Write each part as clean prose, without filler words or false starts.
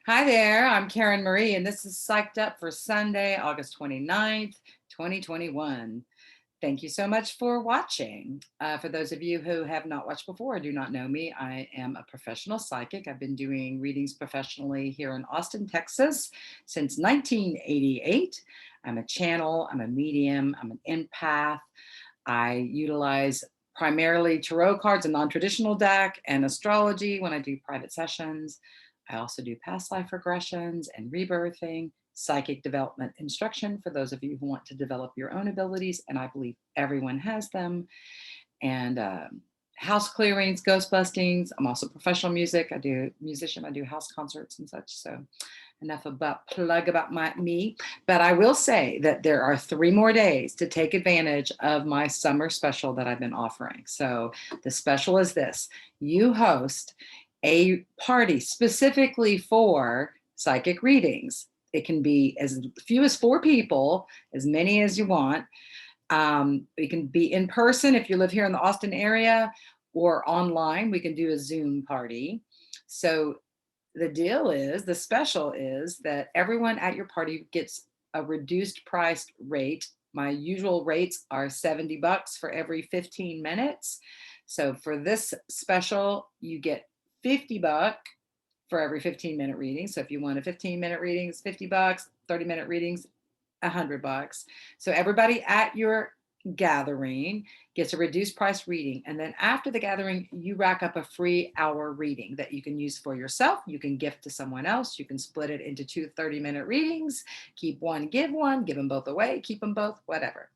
Hi there, I'm Karen Marie, and this is Psyched Up for Sunday, August 29th, 2021. Thank you so much for watching. For those of you who have not watched before or do not know me, I am a professional psychic. I've been doing readings professionally here in Austin, Texas since 1988. I'm a channel, I'm a medium, I'm an empath. I utilize primarily tarot cards, a non-traditional deck, and astrology when I do private sessions. I also do past life regressions and rebirthing, psychic development instruction for those of you who want to develop your own abilities, and I believe everyone has them, and house clearings, ghost bustings. I'm also professional music. I do musician, I do house concerts and such. So enough about plug about me, but I will say that there are 3 more days to take advantage of my summer special that I've been offering. So the special is this: you host a party specifically for psychic readings. It can be as few as 4 people, as many as you want. We can be in person if you live here in the Austin area, or online. We can do a Zoom party. So the deal is, the special is that everyone at your party gets a reduced priced rate. My usual rates are $70 for every 15 minutes. So for this special, you get $50 for every 15-minute reading. So if you want a 15-minute reading, it's $50, 30-minute readings, $100. So everybody at your gathering gets a reduced price reading. And then after the gathering, you rack up a free hour reading that you can use for yourself. You can gift to someone else. You can split it into 2 30-minute readings, keep one, give them both away, keep them both, whatever.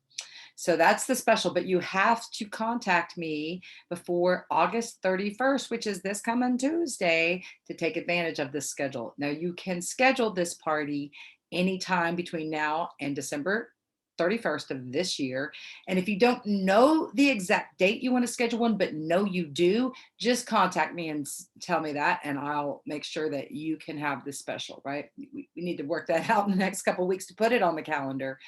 So that's the special, but you have to contact me before August 31st, which is this coming Tuesday, to take advantage of this schedule. Now you can schedule this party anytime between now and December 31st of this year. And if you don't know the exact date you want to schedule one, but know you do, just contact me and tell me that, and I'll make sure that you can have this special, right? We need to work that out in the next couple of weeks to put it on the calendar.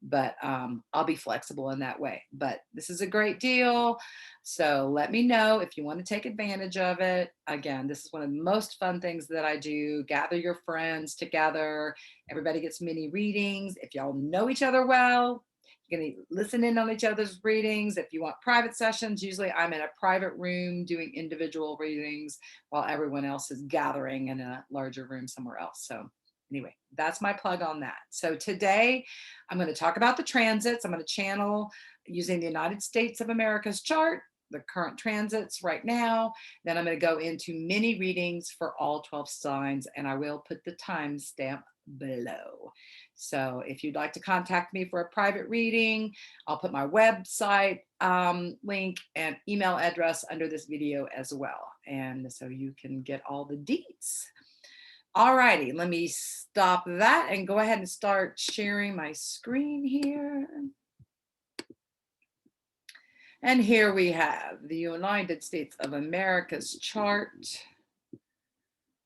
But I'll be flexible in that way. But this is a great deal. So let me know if you want to take advantage of it. Again, this is one of the most fun things that I do. Gather your friends together. Everybody gets mini readings. If y'all know each other well, you're going to listen in on each other's readings. If you want private sessions, usually I'm in a private room doing individual readings while everyone else is gathering in a larger room somewhere else. So anyway, that's my plug on that. So today I'm going to talk about the transits. I'm going to channel using the United States of America's chart, the current transits right now. Then I'm going to go into mini readings for all 12 signs, and I will put the timestamp below. So if you'd like to contact me for a private reading, I'll put my website link and email address under this video as well. And so you can get all the deets. All righty, let me stop that and go ahead and start sharing my screen here. And here we have the United States of America's chart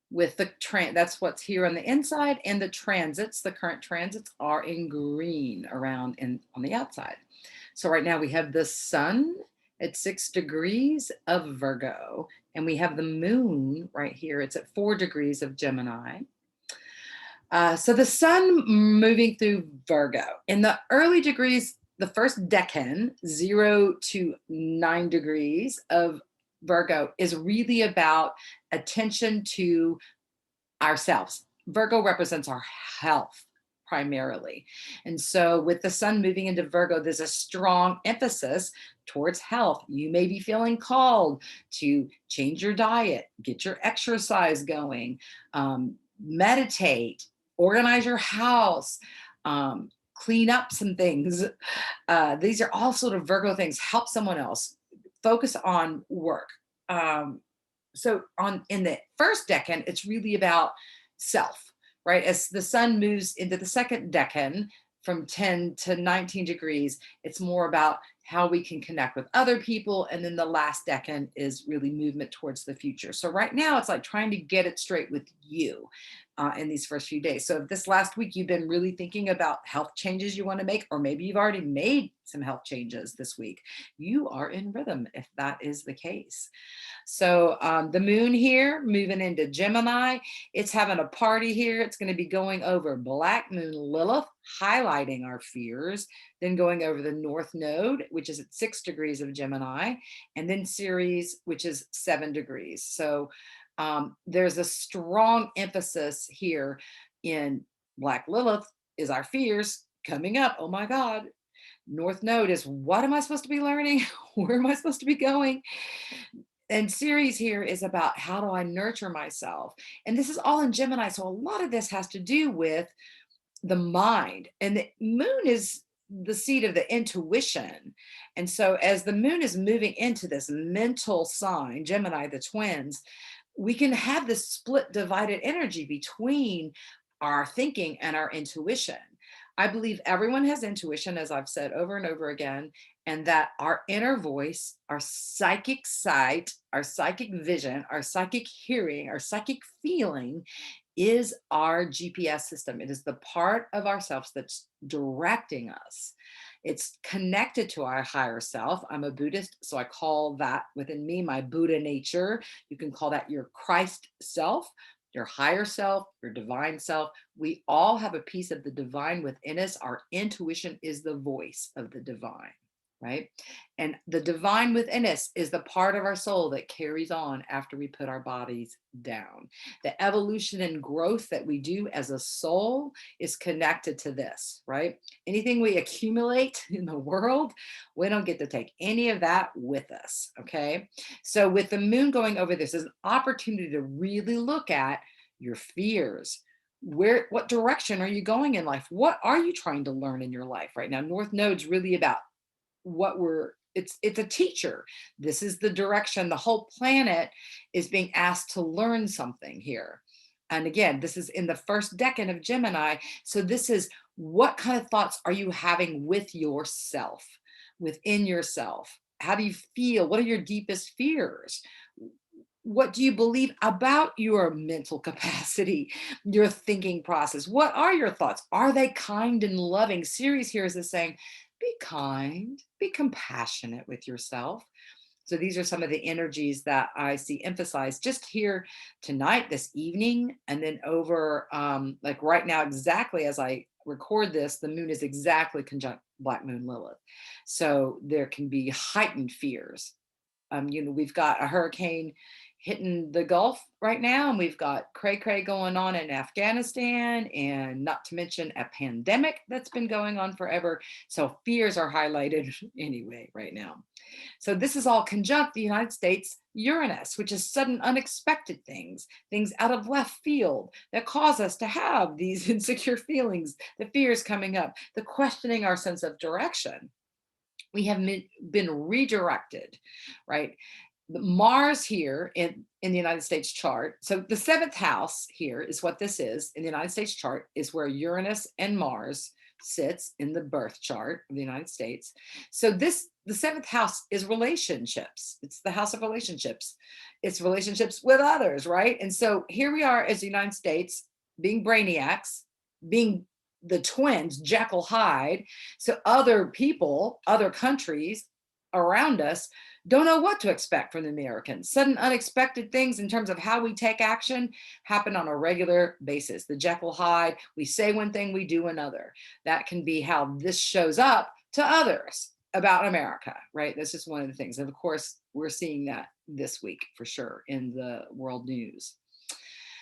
with the that's what's here on the inside, and the transits, the current transits, are in green around on the outside. So right now we have the sun at 6 degrees of Virgo, and we have the moon right here. It's at 4 degrees of Gemini. So the sun moving through Virgo. In the early degrees, the first decan, 0 to 9 degrees of Virgo, is really about attention to ourselves. Virgo represents our health primarily. And so with the sun moving into Virgo, there's a strong emphasis towards health. You may be feeling called to change your diet, get your exercise going, meditate, organize your house, clean up some things. These are all sort of Virgo things. Help someone else, focus on work. So in the first decan, it's really about self, right? As the sun moves into the second decan from 10 to 19 degrees, it's more about how we can connect with other people. And then the last decan is really movement towards the future. So right now it's like trying to get it straight with you in these first few days. So if this last week you've been really thinking about health changes you want to make, or maybe you've already made some health changes this week, you are in rhythm if that is the case. So the moon here moving into Gemini, it's having a party here. It's going to be going over Black Moon Lilith, highlighting our fears, then going over the North Node, which is at 6 degrees of Gemini, and then Ceres, which is 7 degrees. So there's a strong emphasis here in Black Lilith is our fears coming up. Oh my God. North Node is what am I supposed to be learning? Where am I supposed to be going? And Ceres here is about how do I nurture myself? And this is all in Gemini. So a lot of this has to do with the mind. And the moon is the seat of the intuition. And so as the moon is moving into this mental sign, Gemini, the twins, we can have this split divided energy between our thinking and our intuition. I believe everyone has intuition, as I've said over and over again, and that our inner voice, our psychic sight, our psychic vision, our psychic hearing, our psychic feeling is our GPS system. It is the part of ourselves that's directing us. It's connected to our higher self. I'm a Buddhist, so I call that within me my Buddha nature. You can call that your Christ self, your higher self, your divine self. We all have a piece of the divine within us. Our intuition is the voice of the divine, right? And the divine within us is the part of our soul that carries on after we put our bodies down. The evolution and growth that we do as a soul is connected to this, right? Anything we accumulate in the world, we don't get to take any of that with us, okay? So with the moon going over this is an opportunity to really look at your fears. What direction are you going in life? What are you trying to learn in your life right now? North Node's really about it's a teacher. This is the direction. The whole planet is being asked to learn something here. And again, this is in the first decan of Gemini. So this is what kind of thoughts are you having with yourself, within yourself? How do you feel? What are your deepest fears? What do you believe about your mental capacity, your thinking process? What are your thoughts? Are they kind and loving? Ceres here is saying, be kind, be compassionate with yourself. So these are some of the energies that I see emphasized just here tonight, this evening, and then over like right now, exactly as I record this, the moon is exactly conjunct Black Moon Lilith. So there can be heightened fears. We've got a hurricane hitting the Gulf right now, and we've got cray going on in Afghanistan, and not to mention a pandemic that's been going on forever. So fears are highlighted anyway right now. So this is all conjunct the United States Uranus, which is sudden unexpected things out of left field that cause us to have these insecure feelings, the fears coming up, the questioning our sense of direction. We have been redirected, right? Mars here in the United States chart. So the 7th house here is what this is in the United States chart, is where Uranus and Mars sits in the birth chart of the United States. So the 7th house is relationships. It's the house of relationships. It's relationships with others, right? And so here we are as the United States being brainiacs, being the twins, Jekyll Hyde. So other people, other countries around us don't know what to expect from the Americans. Sudden unexpected things in terms of how we take action happen on a regular basis. The Jekyll Hyde, we say one thing, we do another. That can be how this shows up to others about America, right? That's just one of the things. And of course, we're seeing that this week for sure in the world news.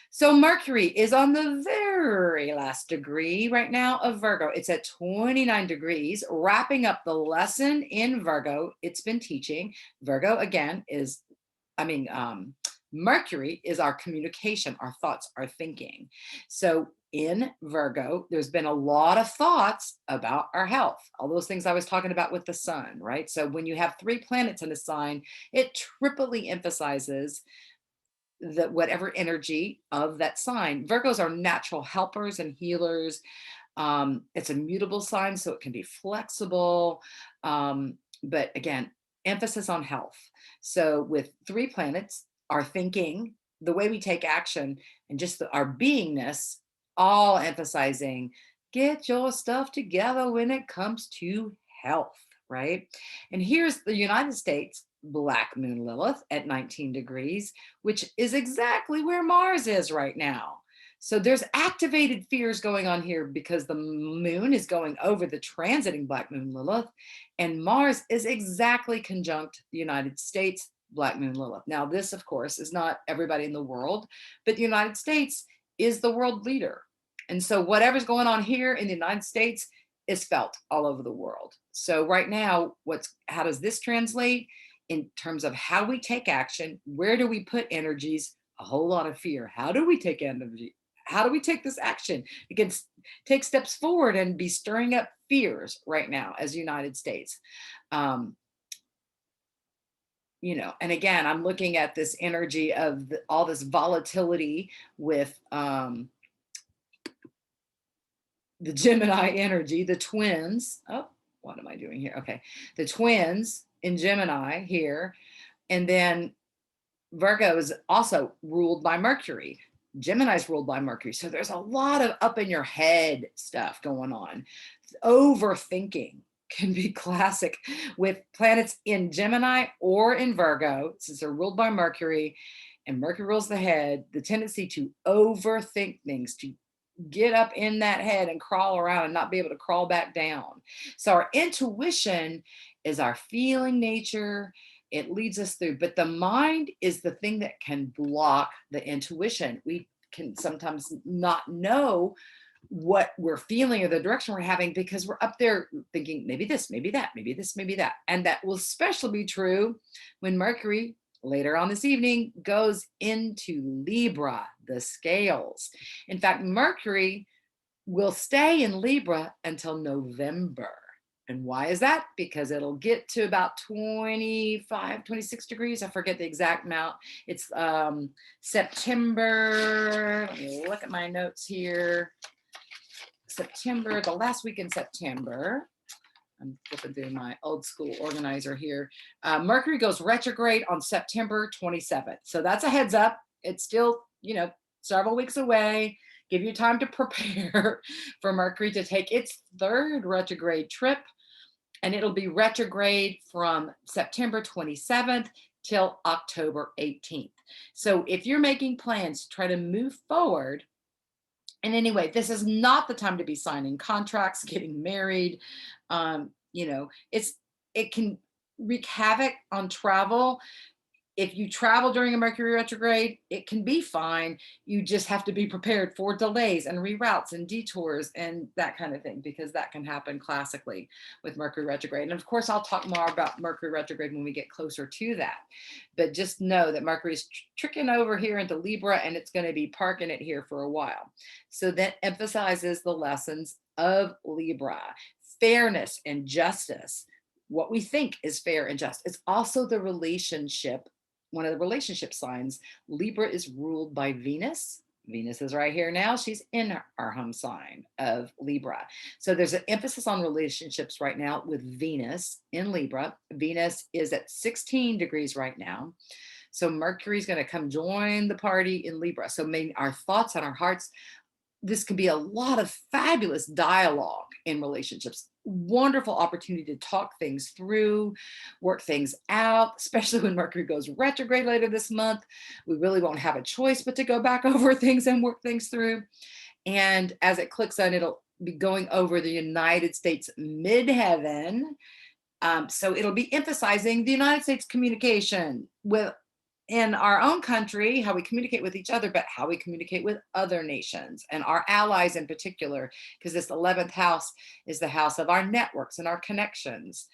So Mercury is on the very last degree right now of Virgo. It's at 29 degrees, wrapping up the lesson in Virgo it's been teaching. Virgo, again, Mercury is our communication, our thoughts, our thinking. So in Virgo, there's been a lot of thoughts about our health, all those things I was talking about with the sun, right? So when you have 3 planets in a sign, it triply emphasizes whatever energy of that sign. Virgos are natural helpers and healers. It's a mutable sign, so it can be flexible. But again, emphasis on health. So with 3 planets, our thinking, the way we take action, and just our beingness, all emphasizing get your stuff together when it comes to health, right? And here's the United States black moon Lilith at 19 degrees, which is exactly where Mars is right now. So there's activated fears going on here because the moon is going over the transiting black moon Lilith, and Mars is exactly conjunct the United States black moon Lilith. Now, this, of course, is not everybody in the world, but the United States is the world leader. And so whatever's going on here in the United States is felt all over the world. So right now, how does this translate in terms of how we take action? Where do we put energies? A whole lot of fear. How do we take energy? How do we take this action? We can take steps forward and be stirring up fears right now as United States. Um, and again, I'm looking at this energy of all this volatility with the Gemini energy, the twins. Oh, what am I doing here? Okay. The twins in Gemini here. And then Virgo is also ruled by Mercury. Gemini's ruled by Mercury. So there's a lot of up in your head stuff going on. Overthinking can be classic with planets in Gemini or in Virgo, since they're ruled by Mercury and Mercury rules the head, the tendency to overthink things, to get up in that head and crawl around and not be able to crawl back down. So our intuition is our feeling nature. It leads us through, but the mind is the thing that can block the intuition. We can sometimes not know what we're feeling or the direction we're having because we're up there thinking maybe this, maybe that, maybe this, maybe that. And that will especially be true when Mercury later on this evening goes into Libra, the scales. In fact, Mercury will stay in Libra until November. And why is that? Because it'll get to about 25, 26 degrees. I forget the exact amount. It's September. Let me look at my notes here. September, the last week in September. I'm flipping through my old school organizer here. Mercury goes retrograde on September 27th. So that's a heads up. It's still, several weeks away. Give you time to prepare for Mercury to take its third retrograde trip. And it'll be retrograde from September 27th till October 18th. So if you're making plans to try to move forward, and anyway, this is not the time to be signing contracts, getting married. It can wreak havoc on travel. If you travel during a Mercury retrograde, it can be fine. You just have to be prepared for delays and reroutes and detours and that kind of thing, because that can happen classically with Mercury retrograde. And of course, I'll talk more about Mercury retrograde when we get closer to that. But just know that Mercury is tricking over here into Libra, and it's going to be parking it here for a while. So that emphasizes the lessons of Libra: fairness and justice. What we think is fair and just. It's also the relationship. One of the relationship signs. Libra is ruled by Venus. Venus is right here now. She's in our home sign of Libra. So there's an emphasis on relationships right now with Venus in Libra. Venus is at 16 degrees right now. So Mercury's going to come join the party in Libra. So our thoughts and our hearts, this can be a lot of fabulous dialogue in relationships. Wonderful opportunity to talk things through, work things out, especially when Mercury goes retrograde later this month. We really won't have a choice but to go back over things and work things through. And as it clicks on, it'll be going over the United States midheaven. So it'll be emphasizing the United States communication with in our own country, how we communicate with each other, but how we communicate with other nations and our allies in particular, because this 11th house is the house of our networks and our connections.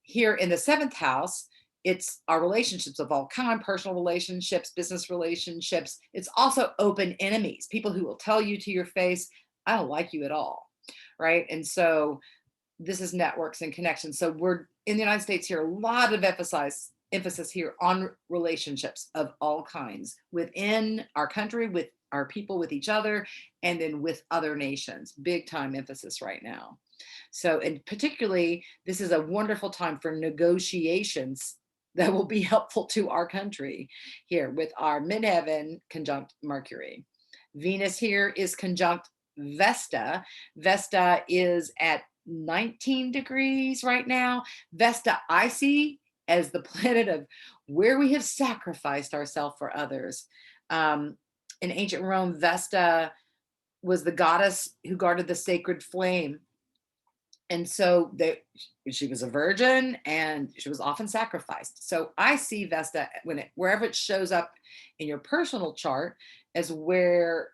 Here in the 7th house, it's our relationships of all kind, personal relationships, business relationships. It's also open enemies, people who will tell you to your face, I don't like you at all, right? And so this is networks and connections. So we're in the United States here, a lot of emphasis here on relationships of all kinds within our country, with our people, with each other, and then with other nations. Big time emphasis right now. So, and particularly, this is a wonderful time for negotiations that will be helpful to our country here with our midheaven conjunct Mercury. Venus here is conjunct Vesta. Vesta is at 19 degrees right now. Vesta, I see as the planet of where we have sacrificed ourselves for others. Um, in ancient Rome, Vesta was the goddess who guarded the sacred flame, and so she was a virgin and she was often sacrificed. So I see Vesta wherever it shows up in your personal chart as where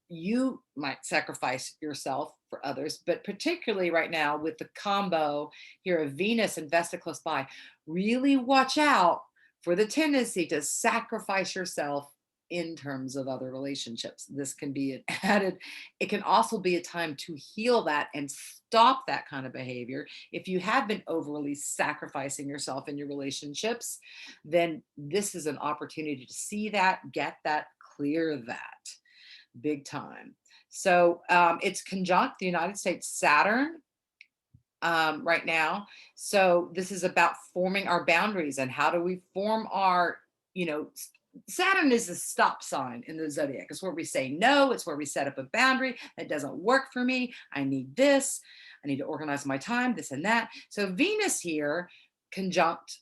you might sacrifice yourself for others, but particularly right now with the combo here of Venus and Vesta close by, really watch out for the tendency to sacrifice yourself in terms of other relationships. This can be an added, it can also be a time to heal that and stop that kind of behavior. If you have been overly sacrificing yourself in your relationships, then this is an opportunity to see that, get that, clear that big time. So it's conjunct the United States Saturn right now. So this is about forming our boundaries and how do we form our, you know, Saturn is a stop sign in the zodiac. It's where we say no. It's where we set up a boundary that doesn't work for me. I need this. I need to organize my time, this and that. So Venus here, conjunct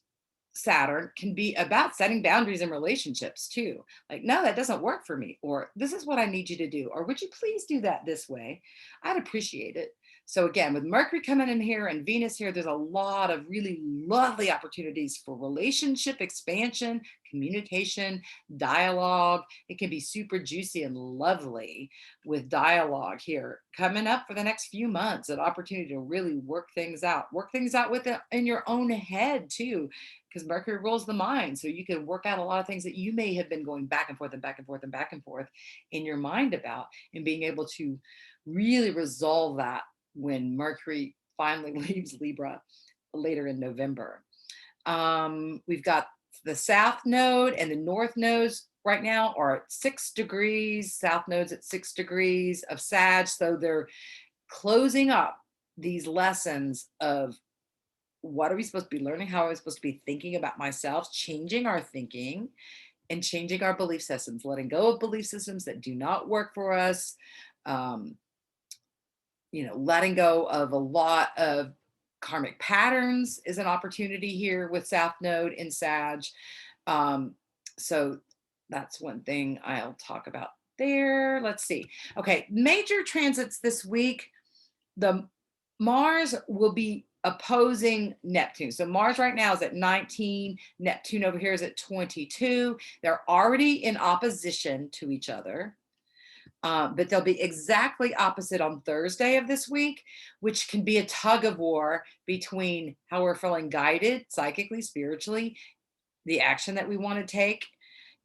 Saturn, can be about setting boundaries in relationships too. Like, no, that doesn't work for me. Or this is what I need you to do. Or would you please do that this way? I'd appreciate it. So again, with Mercury coming in here and Venus here, there's a lot of really lovely opportunities for relationship expansion, communication, dialogue. It can be super juicy and lovely with dialogue here coming up for the next few months. An opportunity to really work things out with it in your own head too, because Mercury rules the mind. So you can work out a lot of things that you may have been going back and forth and back and forth and back and forth in your mind about, and being able to really resolve that when Mercury finally leaves Libra later in November. We've got the South Node and the North Nodes right now are at 6 degrees. South Node's at 6 degrees of Sag. So they're closing up these lessons of what are we supposed to be learning? How are we supposed to be thinking about myself? Changing our thinking and changing our belief systems, letting go of belief systems that do not work for us. Letting go of a lot of karmic patterns is an opportunity here with South Node in Sag. So that's one thing I'll talk about there. Let's see. Okay, major transits this week. The Mars will be opposing Neptune. So Mars right now is at 19. Neptune over here is at 22. They're already in opposition to each other. But they'll be exactly opposite on Thursday of this week, which can be a tug of war between how we're feeling guided psychically, spiritually, the action that we want to take.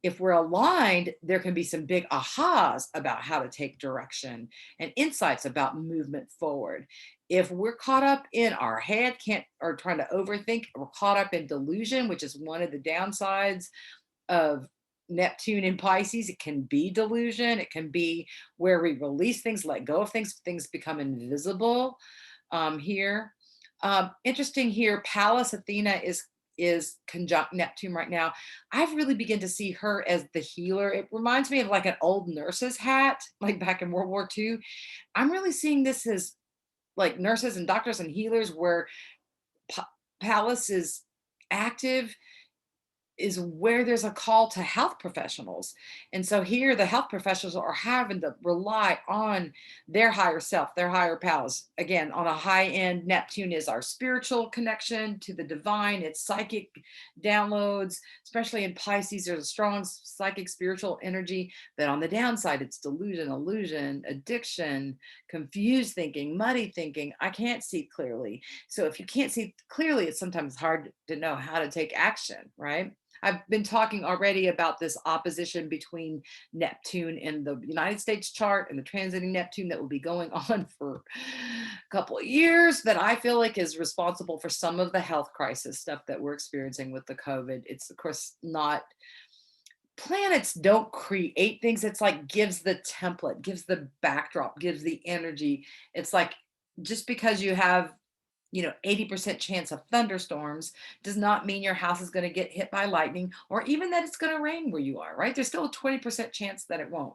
If we're aligned, there can be some big ahas about how to take direction and insights about movement forward. If we're caught up in our head, or trying to overthink, we're caught up in delusion, which is one of the downsides of Neptune in Pisces. It can be delusion. It can be where we release things, let go of things become invisible here. Interesting here, Pallas Athena is conjunct Neptune right now. I've really begun to see her as the healer. It reminds me of like an old nurse's hat, like back in World War II. I'm really seeing this as like nurses and doctors and healers where Pallas is active, is where there's a call to health professionals. And so here the health professionals are having to rely on their higher self, their higher powers. Again, on a high end, Neptune is our spiritual connection to the divine. It's psychic downloads, especially in Pisces. There's a strong psychic spiritual energy. But on the downside, it's delusion, illusion, addiction, confused thinking, muddy thinking. I can't see clearly. So if you can't see clearly, it's sometimes hard to know how to take action, right? I've been talking already about this opposition between Neptune in the United States chart and the transiting Neptune that will be going on for a couple of years, that I feel like is responsible for some of the health crisis stuff that we're experiencing with the COVID. It's of course not, planets don't create things. It's like gives the template, gives the backdrop, gives the energy. It's like just because you have 80% chance of thunderstorms does not mean your house is going to get hit by lightning or even that it's going to rain where you are, right? There's still a 20% chance that it won't.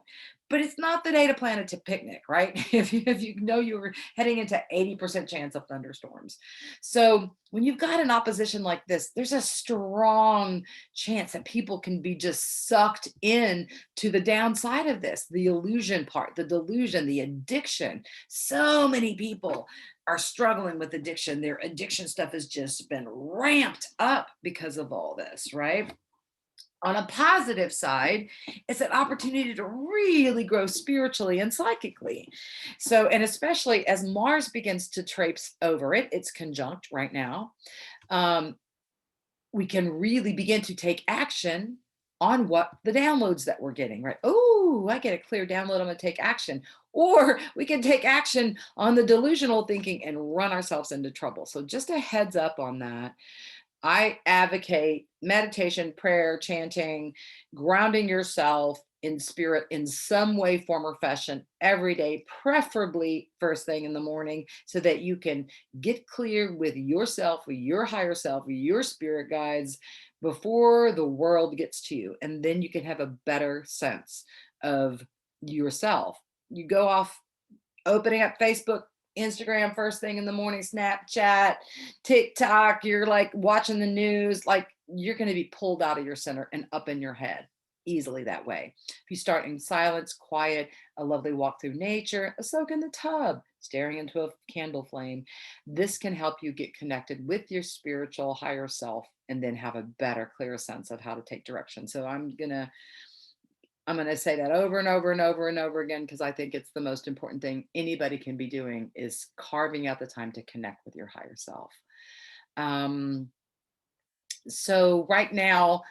But it's not the day to plan a picnic, right? If you know you were heading into 80% chance of thunderstorms. So when you've got an opposition like this, there's a strong chance that people can be just sucked in to the downside of this, the illusion part, the delusion, the addiction. So many people are struggling with addiction. Their addiction stuff has just been ramped up because of all this, right? On a positive side, it's an opportunity to really grow spiritually and psychically. So, and especially as Mars begins to traipse over it, it's conjunct right now. Um, we can really begin to take action on what the downloads that we're getting, right? Oh, I get a clear download, I'm going to take action. Or we can take action on the delusional thinking and run ourselves into trouble. So just a heads up on that. I advocate meditation, prayer, chanting, grounding yourself in spirit in some way, form, or fashion every day, preferably first thing in the morning, so that you can get clear with yourself, with your higher self, with your spirit guides before the world gets to you. And then you can have a better sense of yourself. You go off opening up Facebook, Instagram first thing in the morning, Snapchat, TikTok, you're like watching the news, like you're going to be pulled out of your center and up in your head easily that way. If you start in silence, quiet, a lovely walk through nature, a soak in the tub, staring into a candle flame, this can help you get connected with your spiritual higher self and then have a better, clearer sense of how to take direction. So I'm going to say that over and over and over and over again because I think it's the most important thing anybody can be doing is carving out the time to connect with your higher self. Um, so right now,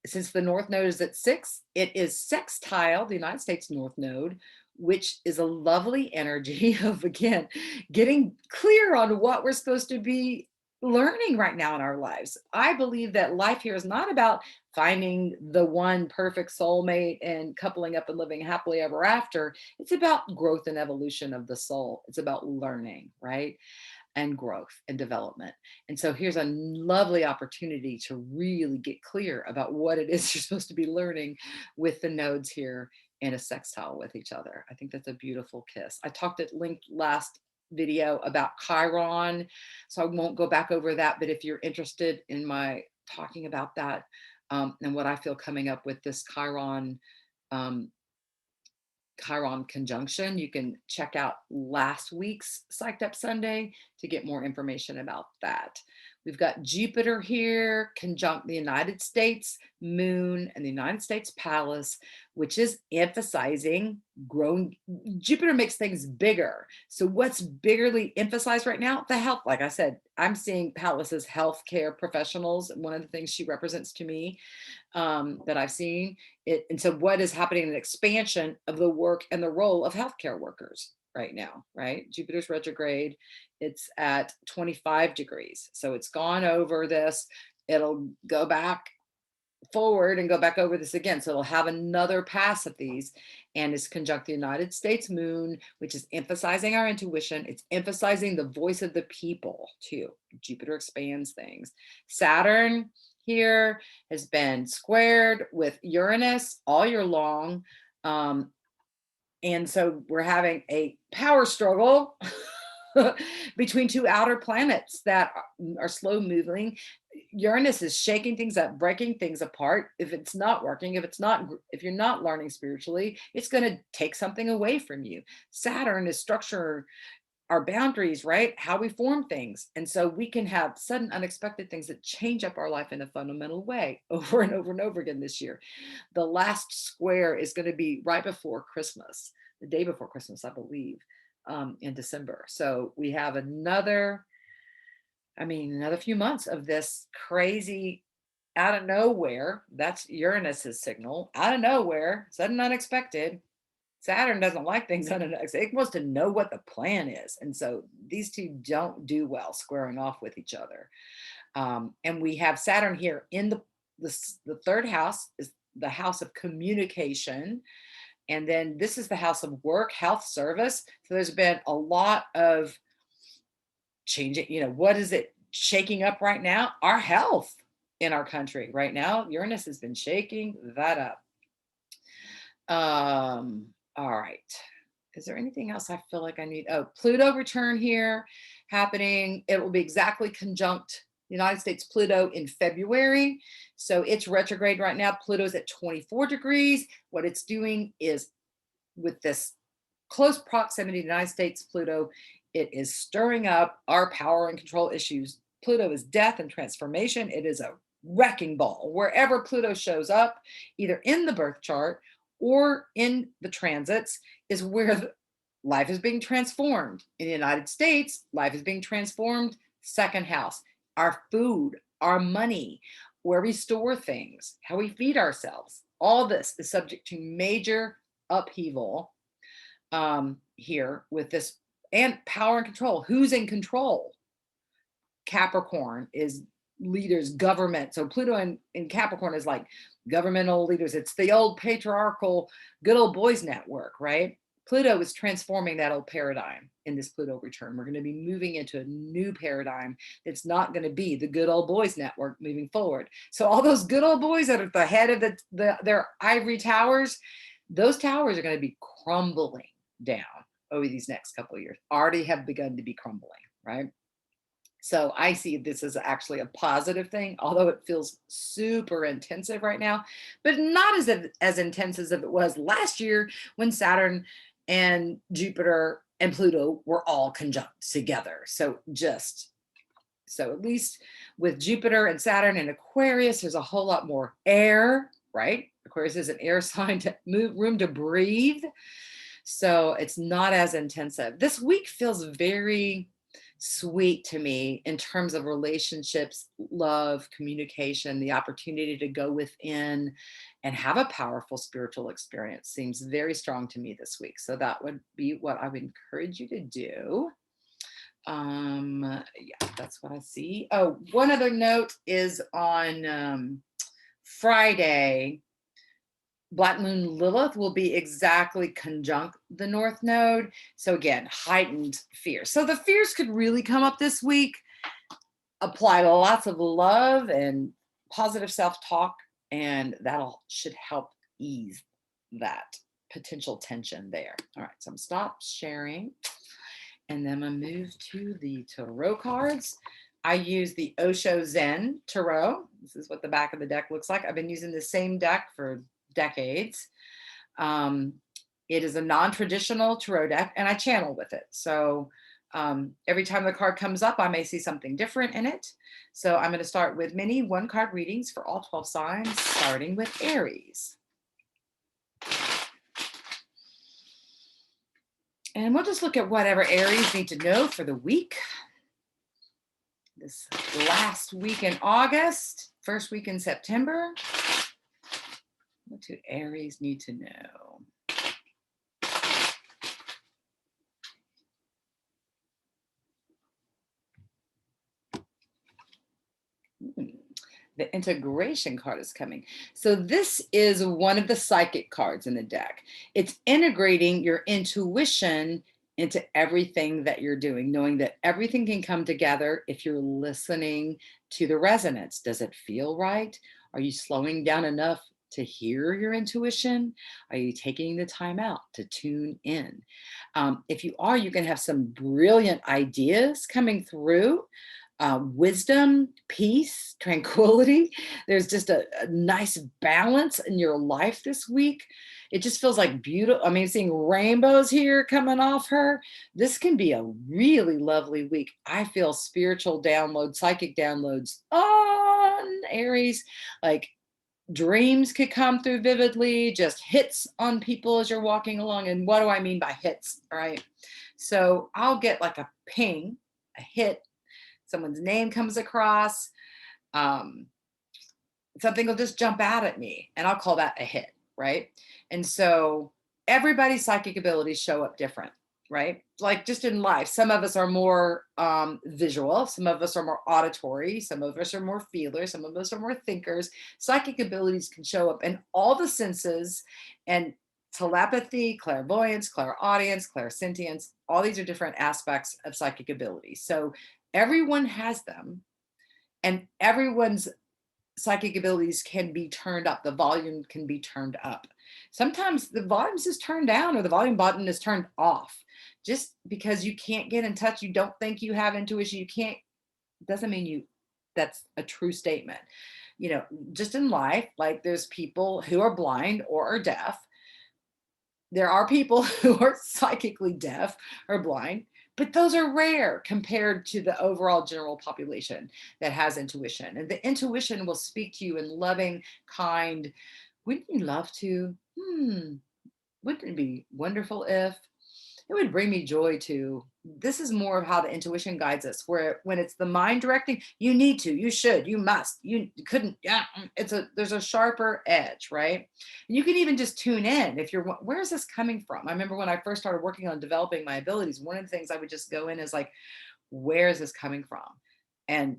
since the North Node is at 6, it is sextile, the United States North Node, which is a lovely energy of, again, getting clear on what we're supposed to be learning right now in our lives. I believe that life here is not about finding the one perfect soulmate and coupling up and living happily ever after. It's about growth and evolution of the soul. It's about learning, right? And growth and development. And so here's a lovely opportunity to really get clear about what it is you're supposed to be learning with the nodes here in a sextile with each other. I think that's a beautiful kiss. I talked at length last video about Chiron, so I won't go back over that, but if you're interested in my talking about that and what I feel coming up with this um, Chiron conjunction, you can check out last week's Psyched Up Sunday to get more information about that. We've got Jupiter here, conjunct the United States moon and the United States palace, which is emphasizing growing. Jupiter makes things bigger. So what's biggerly emphasized right now? The health. Like I said, I'm seeing palace as healthcare professionals. One of the things she represents to me that I've seen it. And so what is happening in an expansion of the work and the role of healthcare workers right now, right? Jupiter's retrograde, it's at 25 degrees. So it's gone over this. It'll go back forward and go back over this again. So it'll have another pass of these and it's conjunct the United States moon, which is emphasizing our intuition. It's emphasizing the voice of the people too. Jupiter expands things. Saturn here has been squared with Uranus all year long. And so we're having a power struggle between two outer planets that are slow moving. Uranus is shaking things up, breaking things apart. If it's not working, if you're not learning spiritually, it's going to take something away from you. Saturn is structure our boundaries, right? How we form things. And so we can have sudden unexpected things that change up our life in a fundamental way over and over and over again this year. The last square is going to be right before Christmas, the day before Christmas, I believe, in December. So we have another few months of this crazy out of nowhere. That's Uranus's signal. Out of nowhere, sudden unexpected. Saturn doesn't like things unexpected. It wants to know what the plan is. And so these two don't do well squaring off with each other. And we have Saturn here in the third house is the house of communication. And then this is the house of work, health, service. So there's been a lot of changing, what is it shaking up right now? Our health in our country right now. Uranus has been shaking that up. All right. Is there anything else I feel like I need? Oh, Pluto return here happening. It will be exactly conjunct United States Pluto in February. So it's retrograde right now. Pluto's at 24 degrees. What it's doing is, with this close proximity to the United States Pluto, it is stirring up our power and control issues. Pluto is death and transformation. It is a wrecking ball. Wherever Pluto shows up, either in the birth chart or in the transits, is where life is being transformed. In the United States, life is being transformed. Second house, our food, our money, where we store things, how we feed ourselves. All this is subject to major upheaval here with this, and power and control. Who's in control? Capricorn is leaders, government. So Pluto in Capricorn is like governmental leaders. It's the old patriarchal, good old boys network, right? Pluto is transforming that old paradigm in this Pluto return. We're going to be moving into a new paradigm. It's not going to be the good old boys network moving forward. So all those good old boys that are at the head of their ivory towers, those towers are going to be crumbling down over these next couple of years. Already have begun to be crumbling, right? So I see this as actually a positive thing, although it feels super intensive right now, but not as intense as if it was last year when Saturn and Jupiter and Pluto were all conjunct together. So at least with Jupiter and Saturn and Aquarius, there's a whole lot more air, right? Aquarius is an air sign, to move, room to breathe. So it's not as intensive. This week feels very sweet to me in terms of relationships, love, communication. The opportunity to go within and have a powerful spiritual experience seems very strong to me this week. So that would be what I would encourage you to do. Yeah, that's what I see. Oh, one other note is on Friday, Black Moon Lilith will be exactly conjunct the North Node. So again, heightened fear. So the fears could really come up this week. Apply lots of love and positive self-talk, and should help ease that potential tension there. All right, so I'm stop sharing. And then I'm going to move to the tarot cards. I use the Osho Zen Tarot. This is what the back of the deck looks like. I've been using the same deck for decades. It is a non-traditional tarot deck, and I channel with it. So every time the card comes up, I may see something different in it. So I'm going to start with mini one-card readings for all 12 signs, starting with Aries. And we'll just look at whatever Aries need to know for the week. This last week in August, first week in September. What do Aries need to know? The integration card is coming. So this is one of the psychic cards in the deck. It's integrating your intuition into everything that you're doing, knowing that everything can come together if you're listening to the resonance. Does it feel right? Are you slowing down enough to hear your intuition? Are you taking the time out to tune in? If you are, you can have some brilliant ideas coming through. Wisdom, peace, tranquility. There's just a nice balance in your life this week. It just feels like beautiful. I mean, seeing rainbows here coming off her. This can be a really lovely week. I feel spiritual downloads, psychic downloads on Aries. Like dreams could come through vividly, just hits on people as you're walking along. And what do I mean by hits? All right. So I'll get like a ping, a hit. Someone's name comes across, something will just jump out at me, and I'll call that a hit, right? And so everybody's psychic abilities show up different, right? Like just in life, some of us are more visual, some of us are more auditory, some of us are more feelers, some of us are more thinkers. Psychic abilities can show up in all the senses, and telepathy, clairvoyance, clairaudience, clairsentience, all these are different aspects of psychic abilities. So everyone has them, and everyone's psychic abilities can be turned up. The volume can be turned up. Sometimes the volume is turned down or the volume button is turned off. Just because you can't get in touch, you don't think you have intuition, you can't, doesn't mean you, that's a true statement. You know, just in life, like there's people who are blind or are deaf. There are people who are psychically deaf or blind, but those are rare compared to the overall general population that has intuition. And the intuition will speak to you in loving, kind, wouldn't you love to? Wouldn't it be wonderful if? It would bring me joy to. This is more of how the intuition guides us, where when it's the mind directing, you need to, you should, you must, you couldn't, yeah, there's a sharper edge, right? And you can even just tune in if you're, where is this coming from? I remember when I first started working on developing my abilities, one of the things I would just go in is like, where is this coming from? And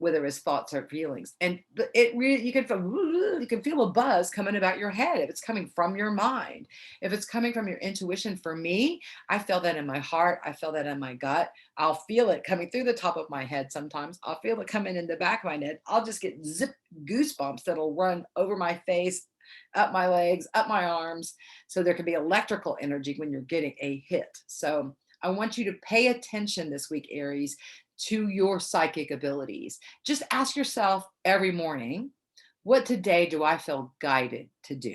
whether it's thoughts or feelings. And it really, you can feel a buzz coming about your head if it's coming from your mind. If it's coming from your intuition, for me, I feel that in my heart. I feel that in my gut. I'll feel it coming through the top of my head sometimes. I'll feel it coming in the back of my head. I'll just get zip goosebumps that'll run over my face, up my legs, up my arms. So there can be electrical energy when you're getting a hit. So I want you to pay attention this week, Aries, to your psychic abilities. Just ask yourself every morning, what today do I feel guided to do?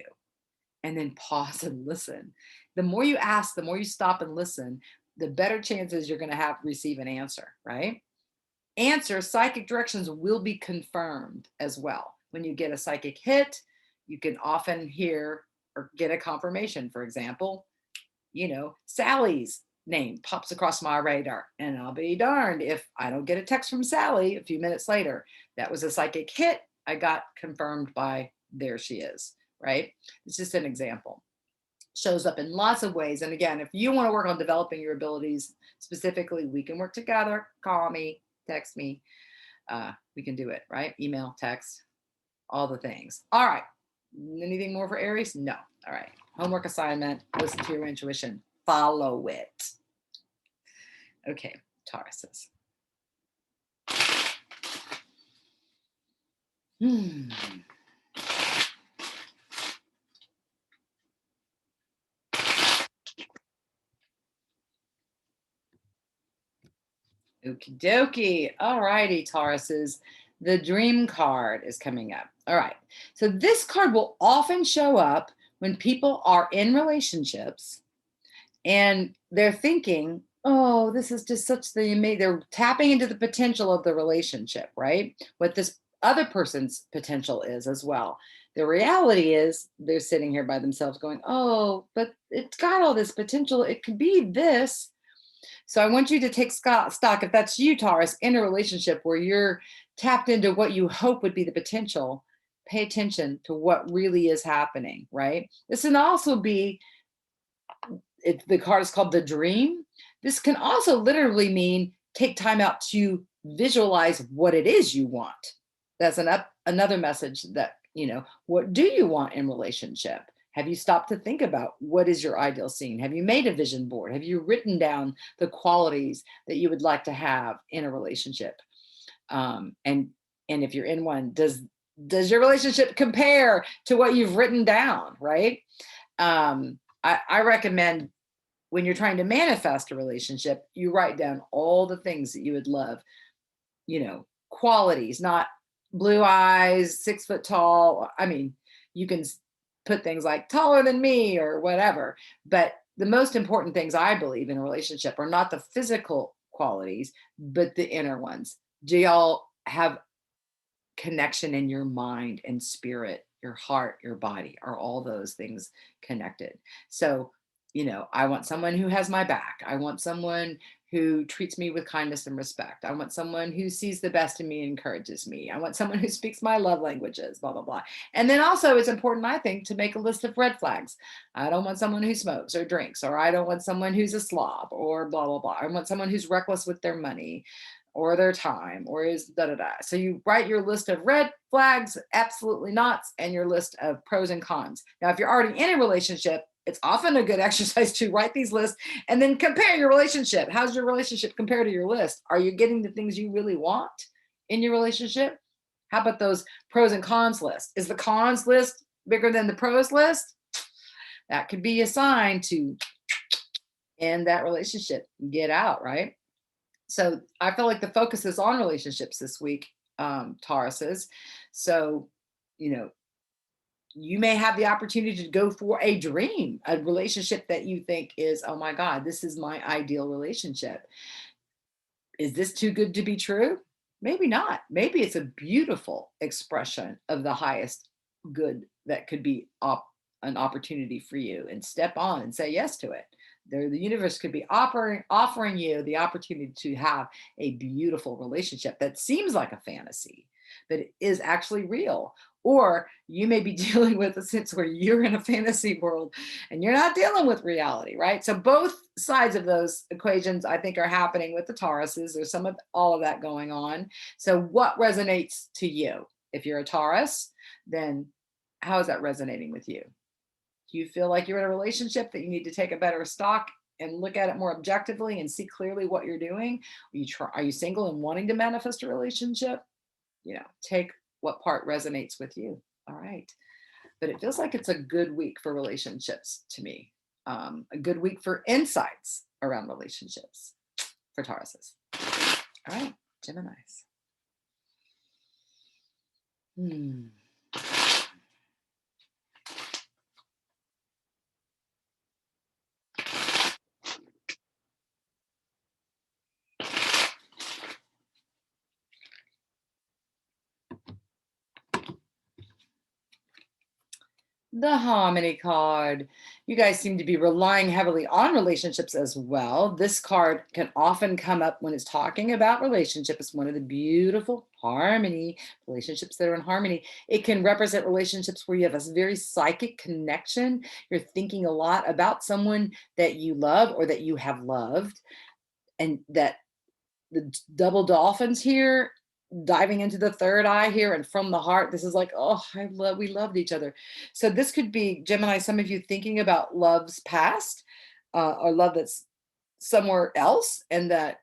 And then pause and listen. The more you ask, the more you stop and listen, the better chances you're going to have receive an answer, right? Psychic directions will be confirmed as well. When you get a psychic hit, you can often hear or get a confirmation. For example, Sally's name pops across my radar, and I'll be darned if I don't get a text from Sally a few minutes later. That was a psychic hit. I got confirmed by there she is, right? It's just an example. Shows up in lots of ways. And again, if you want to work on developing your abilities specifically, we can work together. Call me, text me. We can do it, right? Email, text, all the things. All right. Anything more for Aries? No. All right. Homework assignment. Listen to your intuition. Follow it. Okay, Tauruses. Okie dokie. All righty, Tauruses. The dream card is coming up. All right. So this card will often show up when people are in relationships and they're thinking, oh, this is just such the amazing, they're tapping into the potential of the relationship, right? What this other person's potential is as well. The reality is they're sitting here by themselves going, oh, but it's got all this potential. It could be this. So I want you to take stock, if that's you, Taurus, in a relationship where you're tapped into what you hope would be the potential, pay attention to what really is happening, right? This can also be, the card is called the dream. This can also literally mean take time out to visualize what it is you want. That's another message that, what do you want in relationship? Have you stopped to think about what is your ideal scene? Have you made a vision board? Have you written down the qualities that you would like to have in a relationship? And if you're in one, does your relationship compare to what you've written down, right? I recommend when you're trying to manifest a relationship, you write down all the things that you would love, qualities, not blue eyes, 6 foot tall. I mean, you can put things like taller than me or whatever. But the most important things I believe in a relationship are not the physical qualities, but the inner ones. Do y'all have connection in your mind and spirit, your heart, your body? Are all those things connected? So, I want someone who has my back. I want someone who treats me with kindness and respect. I want someone who sees the best in me and encourages me. I want someone who speaks my love languages, blah, blah, blah. And then also it's important, I think, to make a list of red flags. I don't want someone who smokes or drinks, or I don't want someone who's a slob or blah, blah, blah. I want someone who's reckless with their money. or their time, or is da da da. So you write your list of red flags, absolutely nots, and your list of pros and cons. Now, if you're already in a relationship, it's often a good exercise to write these lists and then compare your relationship. How's your relationship compared to your list? Are you getting the things you really want in your relationship? How about those pros and cons list? Is the cons list bigger than the pros list? That could be a sign to end that relationship, get out, right? So I feel like the focus is on relationships this week, Tauruses. So, you know, you may have the opportunity to go for a dream, a relationship that you think is, oh my God, this is my ideal relationship. Is this too good to be true? Maybe not. Maybe it's a beautiful expression of the highest good that could be an opportunity for you, and step on and say yes to it. There, the universe could be offering you the opportunity to have a beautiful relationship that seems like a fantasy, but it is actually real. Or you may be dealing with a sense where you're in a fantasy world and you're not dealing with reality, right? So both sides of those equations, I think, are happening with the Tauruses. There's some of all of that going on. So what resonates to you? If you're a Taurus, then how is that resonating with you? Do you feel like you're in a relationship that you need to take a better stock and look at it more objectively and see clearly what you're doing? Are you single and wanting to manifest a relationship? Take what part resonates with you. All right. But it feels like it's a good week for relationships to me. A good week for insights around relationships for Tauruses. All right, Geminis. The Harmony card. You guys seem to be relying heavily on relationships as well. This card can often come up when it's talking about relationship. It's one of the beautiful harmony relationships that are in harmony. It can represent relationships where you have a very psychic connection. You're thinking a lot about someone that you love or that you have loved, and that the double dolphins here, diving into the third eye here and from the heart, this is like, oh, we loved each other. So this could be, Gemini, some of you thinking about love's past, or love that's somewhere else, and that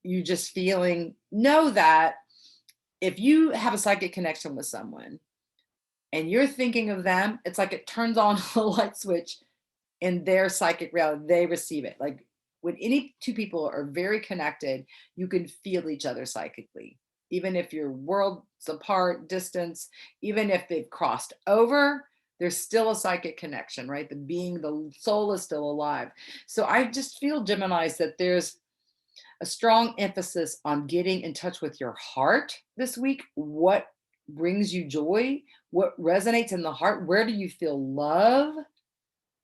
you just know that if you have a psychic connection with someone and you're thinking of them, it's like it turns on a light switch in their psychic reality. They receive it. Like when any two people are very connected, you can feel each other psychically. Even if you're worlds apart, distance, even if they've crossed over, there's still a psychic connection, right? The soul is still alive. So I just feel, Geminis, that there's a strong emphasis on getting in touch with your heart this week. What brings you joy? What resonates in the heart? Where do you feel love?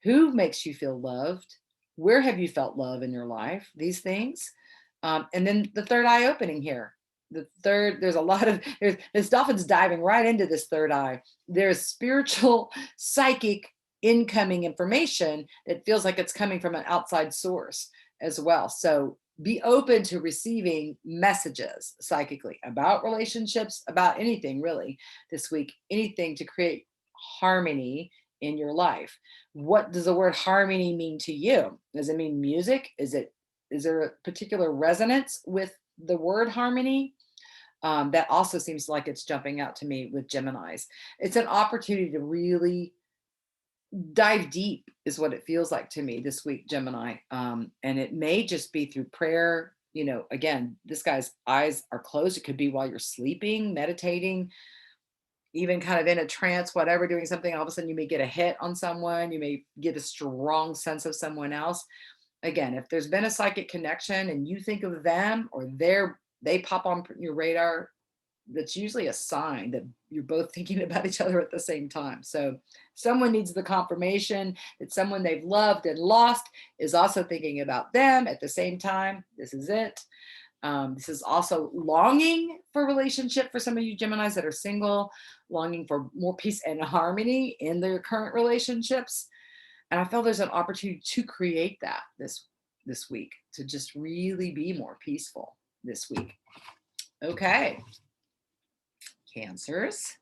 Who makes you feel loved? Where have you felt love in your life? These things. And then the third eye opening here. There's a lot of, this dolphin's diving right into this third eye. There's spiritual, psychic, incoming information that feels like it's coming from an outside source as well. So be open to receiving messages psychically about relationships, about anything really this week, anything to create harmony in your life. What does the word harmony mean to you? Does it mean music? Is there a particular resonance with the word harmony? That also seems like it's jumping out to me with Geminis. It's an opportunity to really dive deep, is what it feels like to me this week, Gemini. And it may just be through prayer. Again, this guy's eyes are closed. It could be while you're sleeping, meditating, even kind of in a trance, whatever, doing something. All of a sudden you may get a hit on someone. You may get a strong sense of someone else. Again, if there's been a psychic connection and you think of them, or they pop on your radar, that's usually a sign that you're both thinking about each other at the same time. So someone needs the confirmation that someone they've loved and lost is also thinking about them at the same time. This is it. This is also longing for relationship for some of you Geminis that are single, longing for more peace and harmony in their current relationships. And I feel there's an opportunity to create that this week, to just really be more peaceful. this week. Okay. Cancers.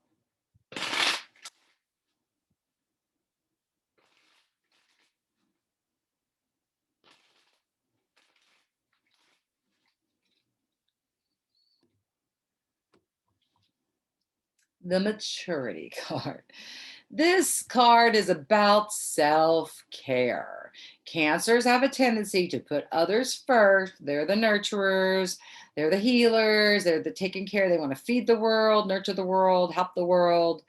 The maturity card. This card is about self-care. Cancers have a tendency to put others first. They're the nurturers, they're the healers, they're the taking care. They want to feed the world, nurture the world, help the world.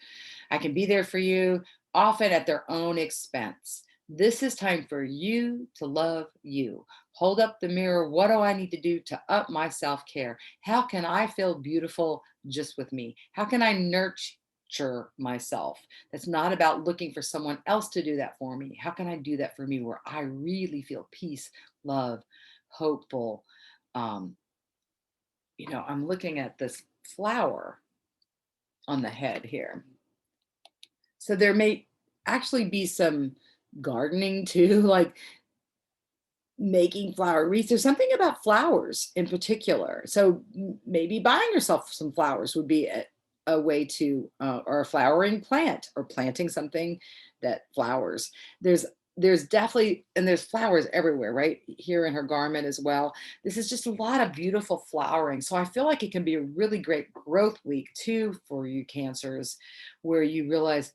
I can be there for you, often at their own expense. This is time for you to love you. Hold up the mirror. What do I need to do to up my self care? How can I feel beautiful just with me? How can I nurture myself? That's not about looking for someone else to do that for me. How can I do that for me where I really feel peace, love, hopeful? Um, I'm looking at this flower on the head here. So there may actually be some gardening too, like making flower wreaths. There's something about flowers in particular. So maybe buying yourself some flowers would be a way to, or a flowering plant, or planting something that flowers. There's there's definitely, and there's flowers everywhere, right here in her garment as well. This is just a lot of beautiful flowering. So I feel like it can be a really great growth week too for you cancers, where you realize,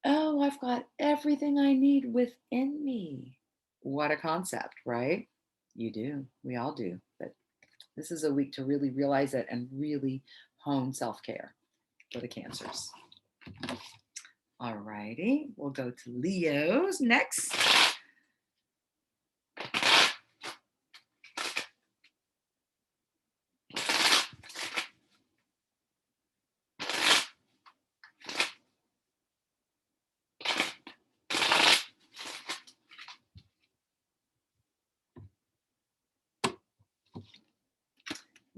oh, I've got everything I need within me. What a concept, right? You do. We all do. But this is a week to really realize it and really hone self care for the cancers. All righty. We'll go to Leo's next.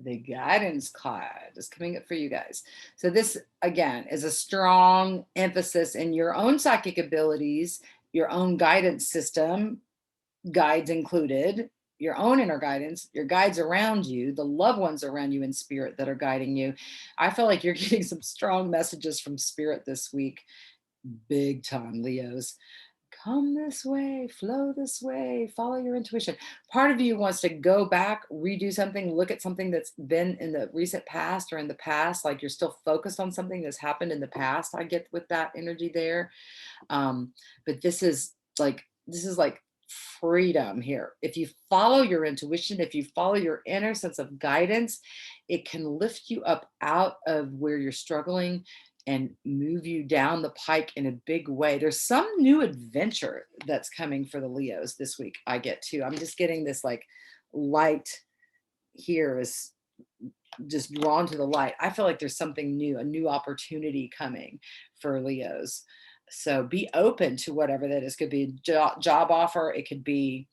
The guidance card is coming up for you guys. So this again is a strong emphasis in your own psychic abilities, your own guidance system, guides included, your own inner guidance, your guides around you, the loved ones around you in spirit that are guiding you. I feel like you're getting some strong messages from spirit this week. Big time, Leos. Come this way, flow this way, follow your intuition. Part of you wants to go back, redo something, look at something that's been in the recent past or in the past, like you're still focused on something that's happened in the past. I get with that energy there. But this is like freedom here. If you follow your intuition, if you follow your inner sense of guidance, it can lift you up out of where you're struggling and move you down the pike in a big way. There's some new adventure that's coming for the Leos this week. I get too. I'm just getting this like light here is just drawn to the light. I feel like there's something new, a new opportunity coming for Leos. So be open to whatever that is. Could be a job offer. It could be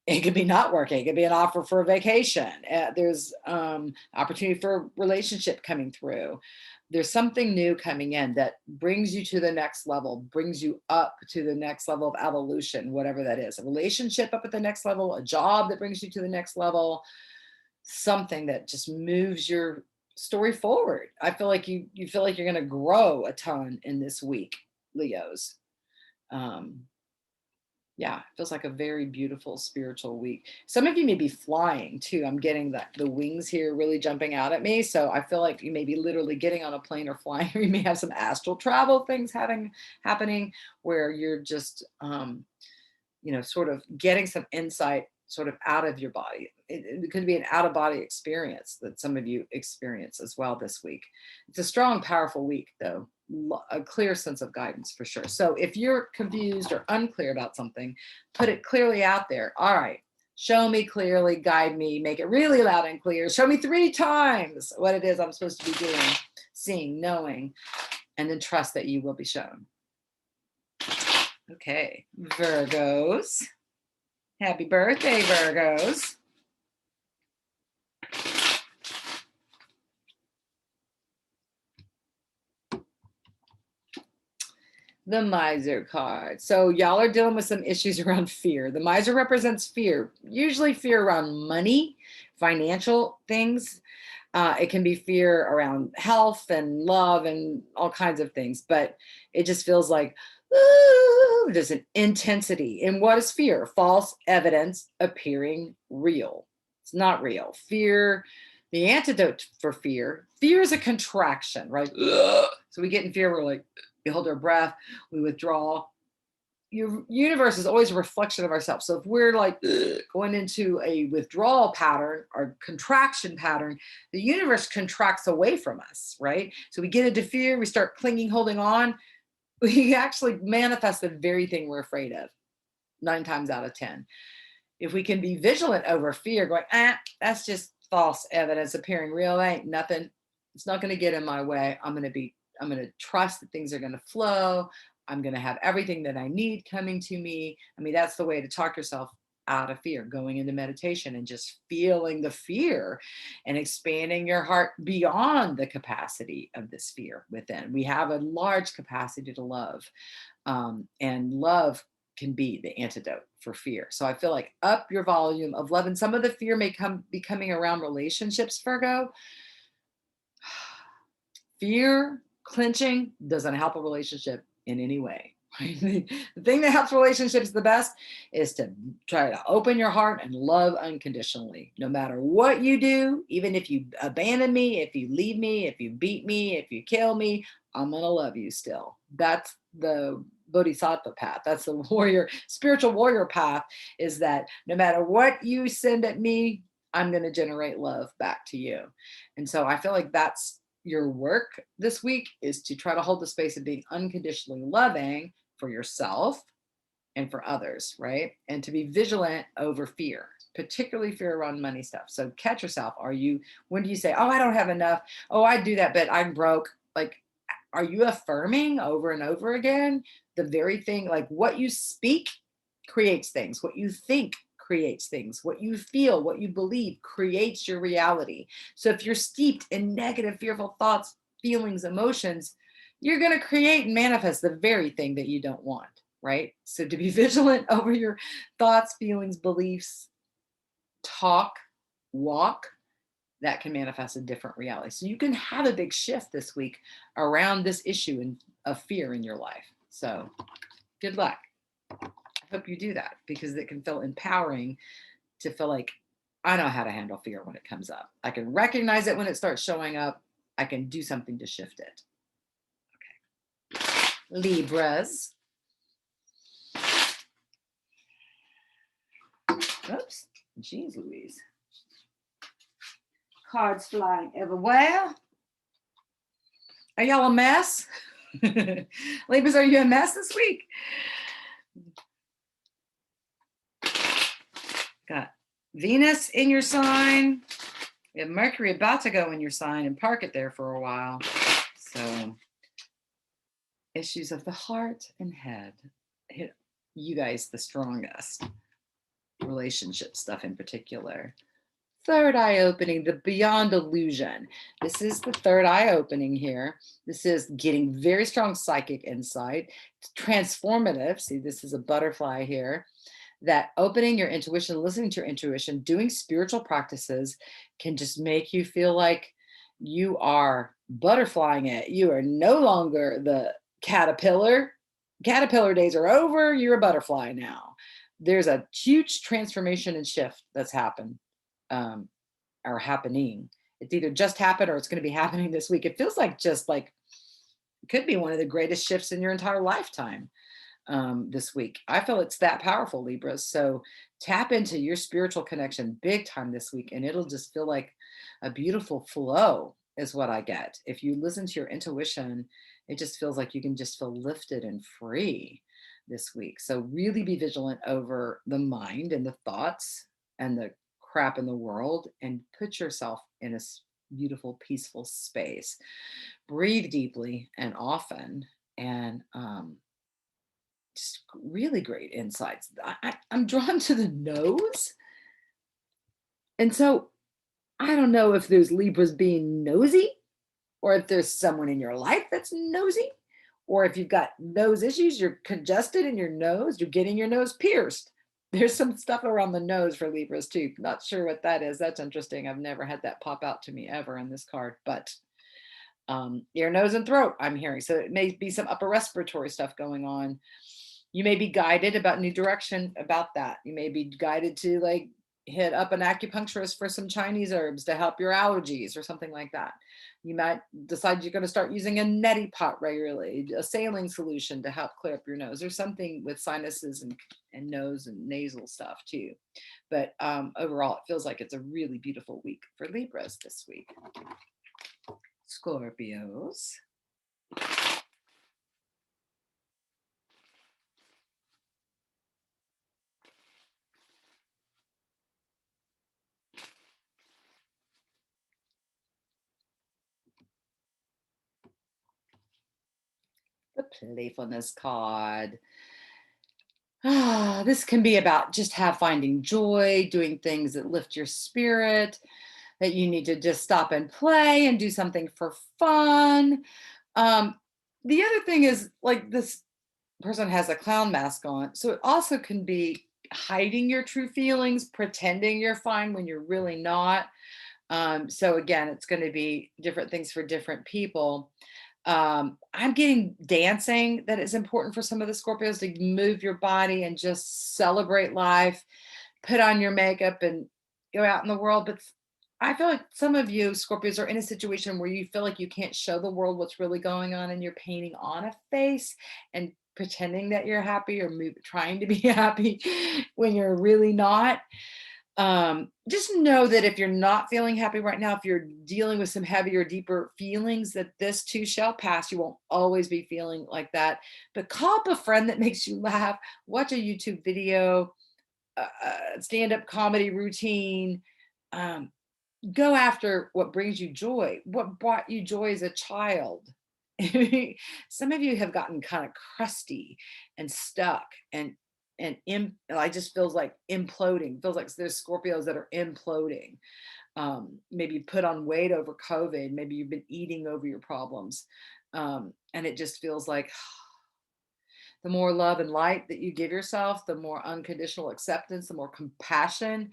not working. It could be an offer for a vacation. There's opportunity for a relationship coming through. There's something new coming in that brings you to the next level, brings you up to the next level of evolution, whatever that is. A relationship up at the next level, a job that brings you to the next level, something that just moves your story forward. I feel like you feel like you're going to grow a ton in this week, Leos. Um, yeah, it feels like a very beautiful spiritual week. Some of you may be flying too. I'm getting the wings here really jumping out at me. So I feel like you may be literally getting on a plane or flying, or you may have some astral travel things happening where you're just sort of getting some insight sort of out of your body. It could be an out of body experience that some of you experience as well this week. It's a strong, powerful week, though. A clear sense of guidance for sure. So if you're confused or unclear about something, put it clearly out there. All right. Show me clearly, guide me, make it really loud and clear. Show me 3 times what it is I'm supposed to be doing, seeing, knowing, and then trust that you will be shown. Okay, Virgos. Happy birthday, Virgos. The Miser card. So y'all are dealing with some issues around fear. The Miser represents fear, usually fear around money, financial things. It can be fear around health and love and all kinds of things, but it just feels like, ooh, there's an intensity. And what is fear? False evidence appearing real. It's not real. Fear, the antidote for fear is a contraction, right? So we get in fear, we're like, we hold our breath, we withdraw. Your universe is always a reflection of ourselves. So if we're like going into a withdrawal pattern or contraction pattern, the universe contracts away from us, right? So we get into fear, we start clinging, holding on. We actually manifest the very thing we're afraid of 9 times out of 10. If we can be vigilant over fear, going, that's just false evidence appearing real, ain't nothing. It's not going to get in my way. I'm going to trust that things are going to flow. I'm going to have everything that I need coming to me. I mean, that's the way to talk yourself out of fear, going into meditation and just feeling the fear and expanding your heart beyond the capacity of this fear within. We have a large capacity to love, and love can be the antidote for fear. So I feel like up your volume of love, and some of the fear may be coming around relationships, Virgo. Fear, clenching doesn't help a relationship in any way. Right? The thing that helps relationships the best is to try to open your heart and love unconditionally. No matter what you do, even if you abandon me, if you leave me, if you beat me, if you kill me, I'm going to love you still. That's the bodhisattva path. That's the warrior, spiritual warrior path, is that no matter what you send at me, I'm going to generate love back to you. And so I feel like that's your work this week, is to try to hold the space of being unconditionally loving for yourself and for others, right? And to be vigilant over fear, particularly fear around money stuff. So catch yourself. When do you say, oh, I don't have enough? Oh, I do that, but I'm broke. Like, are you affirming over and over again the very thing? Like, what you speak creates things. What you think creates things. What you feel, what you believe creates your reality. So if you're steeped in negative, fearful thoughts, feelings, emotions, you're going to create and manifest the very thing that you don't want, right? So to be vigilant over your thoughts, feelings, beliefs, talk, walk, that can manifest a different reality. So you can have a big shift this week around this issue of fear in your life. So good luck. I hope you do that, because it can feel empowering to feel like, I know how to handle fear when it comes up. I can recognize it when it starts showing up. I can do something to shift it. Okay. Libras. Oops. Jeez Louise. Cards flying everywhere. Are y'all a mess? Libras, are you a mess this week? Got Venus in your sign. We have Mercury about to go in your sign and park it there for a while. So issues of the heart and head hit you guys the strongest. Relationship stuff in particular. Third eye opening, the beyond illusion. This is the third eye opening here. This is getting very strong psychic insight. It's transformative. See, this is a butterfly here. That opening your intuition, listening to your intuition, doing spiritual practices can just make you feel like you are butterflying it. You are no longer the caterpillar. Caterpillar days are over. You're a butterfly now. There's a huge transformation and shift that's happened. Are happening. It's either just happened or it's going to be happening this week. It feels like it could be one of the greatest shifts in your entire lifetime this week. I feel it's that powerful, Libras. So tap into your spiritual connection big time this week, and it'll just feel like a beautiful flow is what I get. If you listen to your intuition, it just feels like you can just feel lifted and free this week. So really be vigilant over the mind and the thoughts and the crap in the world, and put yourself in a beautiful, peaceful space. Breathe deeply and often, and just really great insights. I'm drawn to the nose. And so I don't know if there's Libras being nosy, or if there's someone in your life that's nosy, Or if you've got nose issues, you're congested in your nose, you're getting your nose pierced. There's some stuff around the nose for Libras too. Not sure what that is. That's interesting. I've never had that pop out to me ever in this card, but ear, nose, and throat, I'm hearing. So it may be some upper respiratory stuff going on. You may be guided about new direction about that. You may be guided to like hit up an acupuncturist for some Chinese herbs to help your allergies or something like that. You might decide you're going to start using a neti pot regularly, a saline solution to help clear up your nose, or something with sinuses and nose and nasal stuff too. But overall, it feels like it's a really beautiful week for Libras this week. Scorpios. The playfulness card. This can be about just finding joy, doing things that lift your spirit, that you need to just stop and play and do something for fun. The other thing is like this person has a clown mask on. So it also can be hiding your true feelings, pretending you're fine when you're really not. So again, it's going to be different things for different people. I'm getting dancing that is important for some of the Scorpios to move your body and just celebrate life, put on your makeup and go out in the world. But I feel like some of you Scorpios are in a situation where you feel like you can't show the world what's really going on and you're painting on a face and pretending that you're happy or trying to be happy when you're really not. Just know that if you're not feeling happy right now, if you're dealing with some heavier, deeper feelings, that this too shall pass. You won't always be feeling like that. But call up a friend that makes you laugh, watch a YouTube video, stand-up comedy routine. Go after what brings you joy. What brought you joy as a child? Some of you have gotten kind of crusty and stuck and I just feels like imploding. Feels like there's Scorpios that are imploding. Maybe you put on weight over COVID. Maybe you've been eating over your problems. And it just feels like the more love and light that you give yourself, the more unconditional acceptance, the more compassion,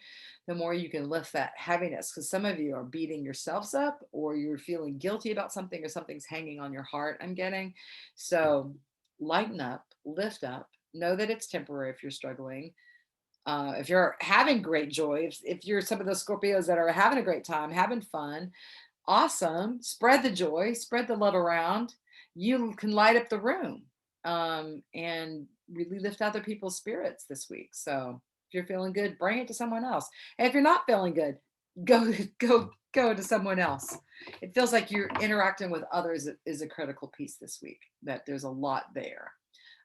the more you can lift that heaviness. Because some of you are beating yourselves up or you're feeling guilty about something or something's hanging on your heart, I'm getting. So lighten up, lift up, know that it's temporary if you're struggling. If you're having great joy, if you're some of those Scorpios that are having a great time, having fun, awesome. Spread the joy, spread the love around. You can light up the room and really lift other people's spirits this week. So if you're feeling good, bring it to someone else. And if you're not feeling good, go to someone else. It feels like you're interacting with others is a critical piece this week, that there's a lot there.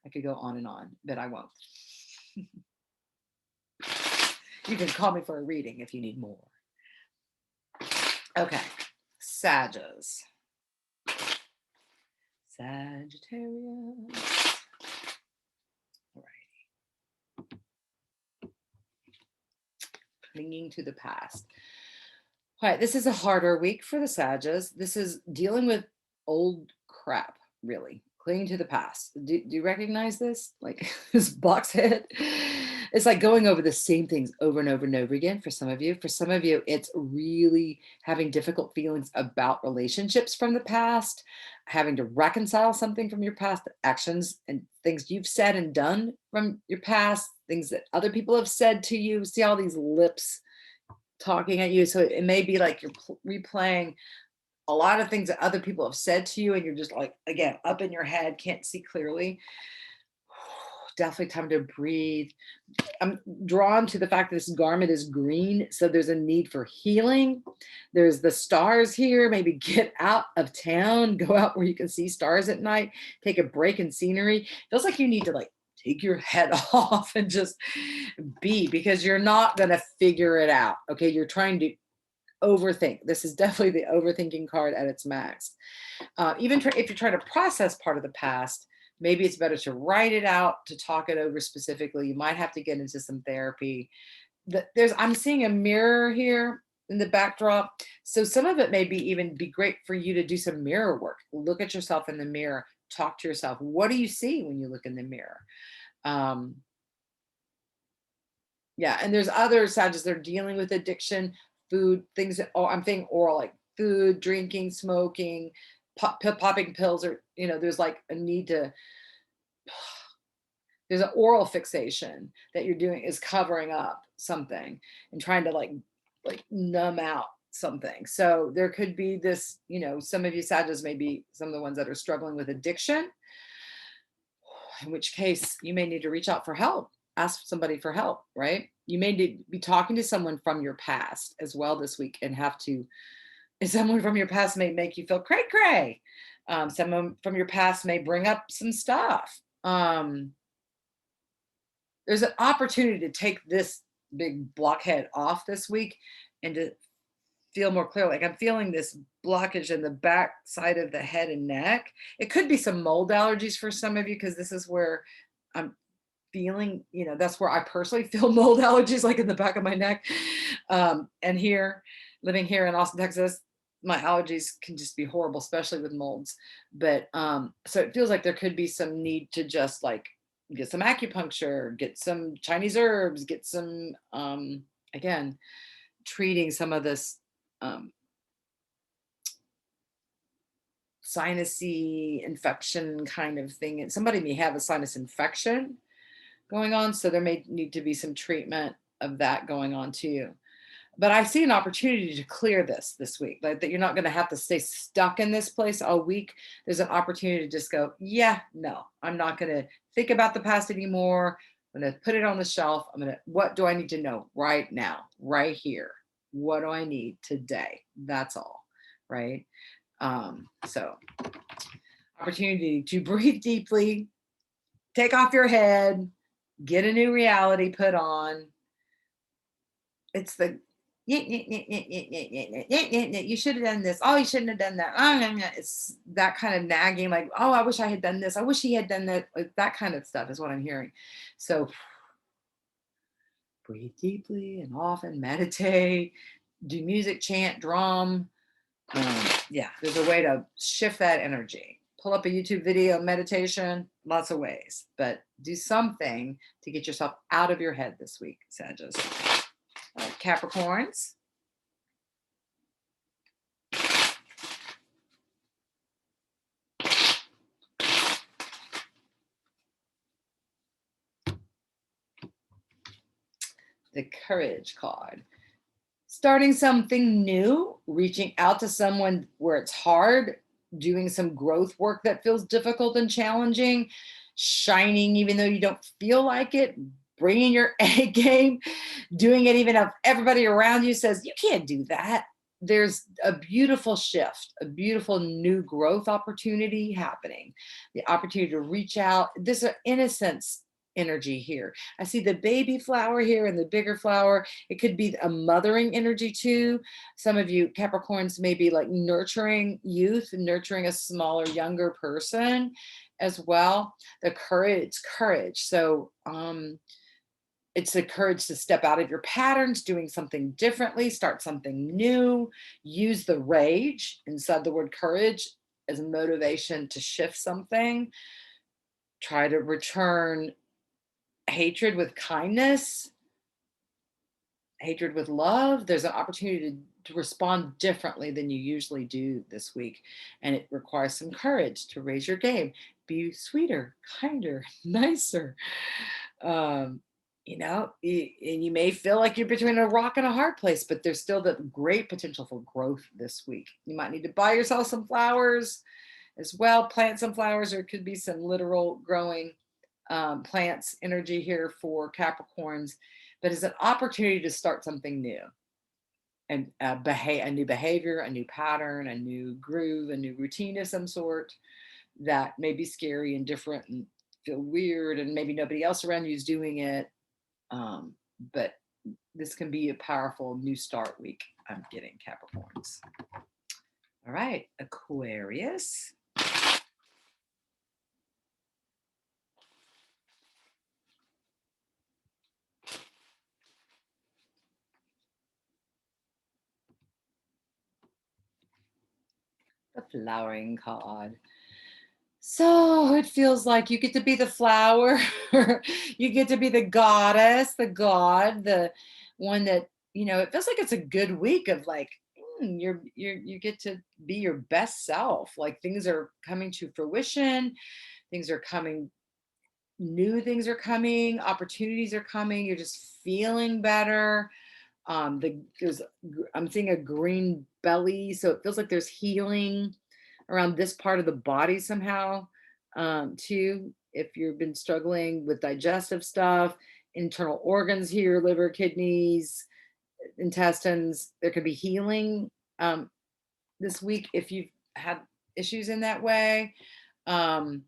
I could go on, but I won't. You can call me for a reading if you need more. Okay, Sagittarius. All right. Clinging to the past. All right, this is a harder week for the Sagittarius. This is dealing with old crap, really. Clinging to the past. Do you recognize this? Like this box head? It's like going over the same things over and over and over again for some of you. For some of you, it's really having difficult feelings about relationships from the past, having to reconcile something from your past, actions and things you've said and done from your past, things that other people have said to you. See all these lips talking at you. So it may be like you're replaying a lot of things that other people have said to you and you're just like, again, up in your head, can't see clearly. Definitely time to breathe. I'm drawn to the fact that this garment is green, so there's a need for healing. There's the stars here. Maybe get out of town, go out where you can see stars at night, take a break in scenery. Feels like you need to like take your head off and just be, because you're not going to figure it out. Okay, you're trying to overthink. This is definitely the overthinking card at its max. Even if you're trying to process part of the past, maybe it's better to write it out, to talk it over specifically. You might have to get into some therapy. I'm seeing a mirror here in the backdrop. So some of it may be even be great for you to do some mirror work. Look at yourself in the mirror, talk to yourself. What do you see when you look in the mirror? Um, yeah, and there's other Sagittarius that are dealing with addiction, food, things that, oh, I'm thinking oral, like food, drinking, smoking, popping pills, or, there's like a need to, there's an oral fixation that you're doing is covering up something and trying to like numb out something. So there could be this, some of you Sagittarius may be some of the ones that are struggling with addiction, in which case you may need to reach out for help. Ask somebody for help, right? You may need to be talking to someone from your past as well this week and and someone from your past may make you feel cray cray. Someone from your past may bring up some stuff. There's an opportunity to take this big blockhead off this week and to feel more clear. Like I'm feeling this blockage in the back side of the head and neck. It could be some mold allergies for some of you, because this is where I'm feeling, that's where I personally feel mold allergies, like in the back of my neck. And here, living here in Austin, Texas, my allergies can just be horrible, especially with molds. But so it feels like there could be some need to just like get some acupuncture, get some Chinese herbs, get some, again, treating some of this sinusy infection kind of thing. And somebody may have a sinus infection going on, so there may need to be some treatment of that going on too. But I see an opportunity to clear this week, like that you're not going to have to stay stuck in this place all week. There's an opportunity to just go, yeah, no, I'm not going to think about the past anymore. I'm going to put it on the shelf. What do I need to know right now, right here? What do I need today? That's all, right? So opportunity to breathe deeply, take off your head, get a new reality put on. It's the you should have done this. Oh, you shouldn't have done that. It's that kind of nagging, like, oh, I wish I had done this. I wish he had done that. Like, that kind of stuff is what I'm hearing. So breathe deeply and often, meditate, do music, chant, drum. Yeah, there's a way to shift that energy. Pull up a YouTube video, meditation, lots of ways, but do something to get yourself out of your head this week, Sagittarius. Capricorns. The Courage card. Starting something new, reaching out to someone where it's hard, doing some growth work that feels difficult and challenging, shining even though you don't feel like it, bringing your A game, doing it even if everybody around you says, you can't do that. There's a beautiful shift, a beautiful new growth opportunity happening, the opportunity to reach out. This is innocence energy here. I see the baby flower here and the bigger flower. It could be a mothering energy too. Some of you Capricorns may be like nurturing youth, nurturing a smaller, younger person as well. The courage. So it's the courage to step out of your patterns, doing something differently, start something new, use the rage inside the word courage as a motivation to shift something, try to return hatred with kindness, hatred with love. There's an opportunity to respond differently than you usually do this week. And it requires some courage to raise your game, be sweeter, kinder, nicer. And you may feel like you're between a rock and a hard place, but there's still the great potential for growth this week. You might need to buy yourself some flowers as well, plant some flowers, or it could be some literal growing plants energy here for Capricorns, but it's an opportunity to start something new and a new behavior, a new pattern, a new groove, a new routine of some sort that may be scary and different and feel weird, and maybe nobody else around you is doing it. But this can be a powerful new start week. I'm getting Capricorns. All right, Aquarius. The flowering card. So it feels like you get to be the flower, you get to be the goddess, the god, the one that, it feels like it's a good week of like, you get to be your best self. Like things are coming to fruition, things are coming, new things are coming, opportunities are coming, you're just feeling better. I'm seeing a green belly, so it feels like there's healing around this part of the body somehow, too. If you've been struggling with digestive stuff, internal organs here, liver, kidneys, intestines, there could be healing um, this week if you've had issues in that way. Um,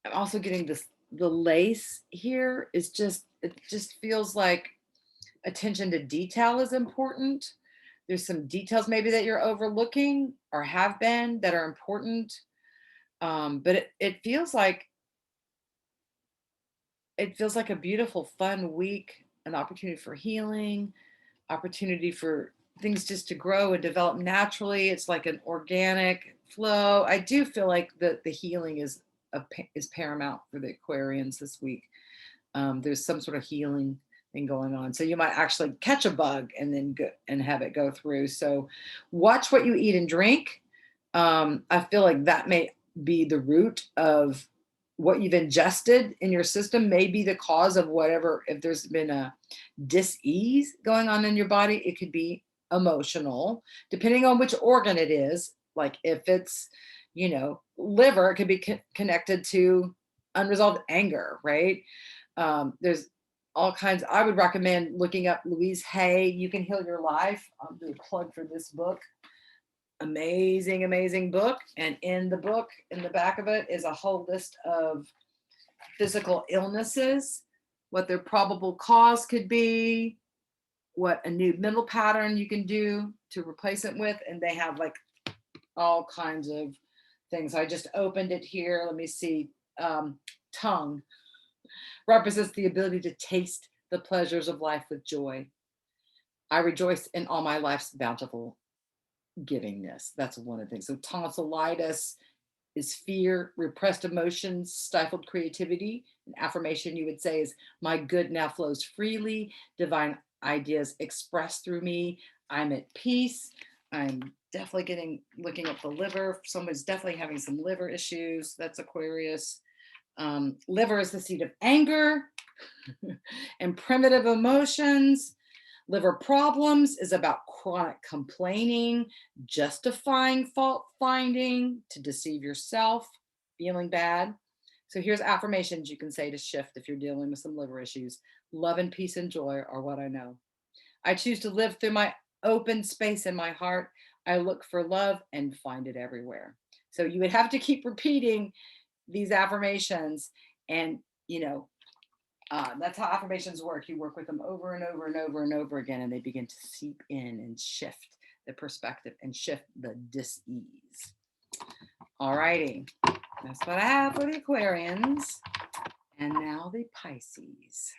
I'm also getting this, the lace here is just, it just feels like attention to detail is important. There's some details maybe that you're overlooking or have been that are important. But it feels like a beautiful, fun week, an opportunity for healing, opportunity for things just to grow and develop naturally. It's like an organic flow. I do feel like the healing is paramount for the Aquarians this week. There's some sort of healing thing going on. So you might actually catch a bug and then go and have it go through. So watch what you eat and drink. I feel like that may be the root of what you've ingested in your system, may be the cause of whatever. If there's been a dis-ease going on in your body, it could be emotional, depending on which organ it is. Like if it's, liver, it could be connected to unresolved anger, right? There's all kinds. I would recommend looking up Louise Hay, You Can Heal Your Life. I'll do a plug for this book. Amazing, amazing book. And in the book, in the back of it, is a whole list of physical illnesses, what their probable cause could be, what a new mental pattern you can do to replace it with. And they have like all kinds of things. I just opened it here. Let me see. Tongue represents the ability to taste the pleasures of life with joy. I rejoice in all my life's bountiful givingness. That's one of the things. So tonsillitis is fear, repressed emotions, stifled creativity. An affirmation you would say is, my good now flows freely, divine ideas expressed through me. I'm at peace. I'm definitely looking at the liver. Someone's definitely having some liver issues. That's Aquarius. Liver is the seat of anger and primitive emotions. Liver problems is about chronic complaining, justifying fault finding to deceive yourself, feeling bad. So here's affirmations you can say to shift if you're dealing with some liver issues. Love and peace and joy are what I know. I choose to live through my open space in my heart. I look for love and find it everywhere. So you would have to keep repeating these affirmations, and that's how affirmations work. You work with them over and over and over and over again, and they begin to seep in and shift the perspective and shift the dis-ease. All righty, that's what I have for the Aquarians. And now the Pisces.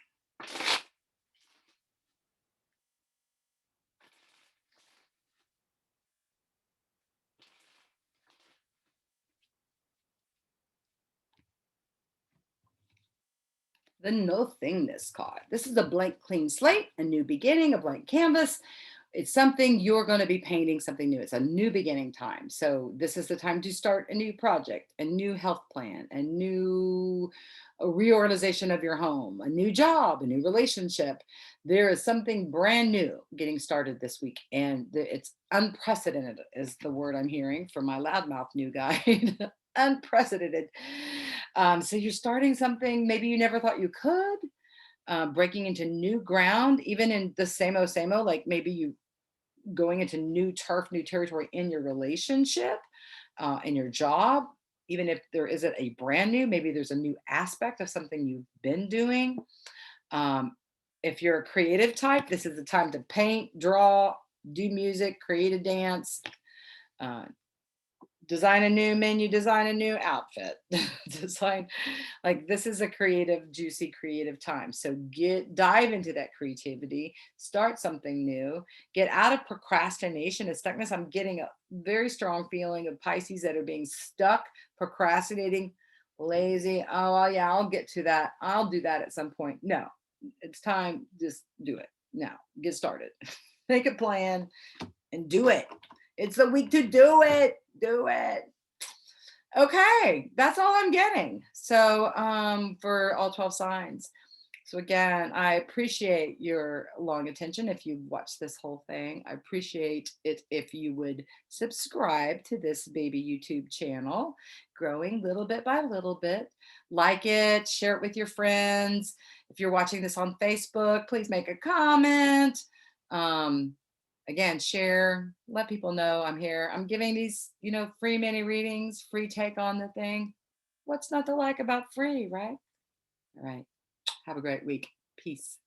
The no thingness card. This is a blank, clean slate, a new beginning, a blank canvas. It's something you're going to be painting, something new. It's a new beginning time. So this is the time to start a new project, a new health plan, a reorganization of your home, a new job, a new relationship. There is something brand new getting started this week, and it's unprecedented is the word I'm hearing from my loudmouth new guide. Unprecedented. So you're starting something maybe you never thought you could, breaking into new ground, even in the same old, like maybe you going into new turf, new territory in your relationship, in your job. Even if there isn't a brand new, maybe there's a new aspect of something you've been doing. Um, if you're a creative type, this is the time to paint, draw, do music, create a dance, uh, design a new menu, design a new outfit, design, like this is a creative, juicy, creative time. So dive into that creativity, start something new, get out of procrastination and stuckness. I'm getting a very strong feeling of Pisces that are being stuck, procrastinating, lazy. Oh, well, yeah, I'll get to that. I'll do that at some point. No, it's time. Just do it now. Get started. Make a plan and do it. It's the week to do it. Do it. Okay, that's all I'm getting. So for all 12 signs. So again, I appreciate your long attention if you've watched this whole thing. I appreciate it if you would subscribe to this baby YouTube channel, growing little bit by little bit. Like it, share it with your friends. If you're watching this on Facebook, please make a comment. Again, share, let people know I'm here. I'm giving these, free mini readings, free take on the thing. What's not to like about free, right? All right. Have a great week. Peace.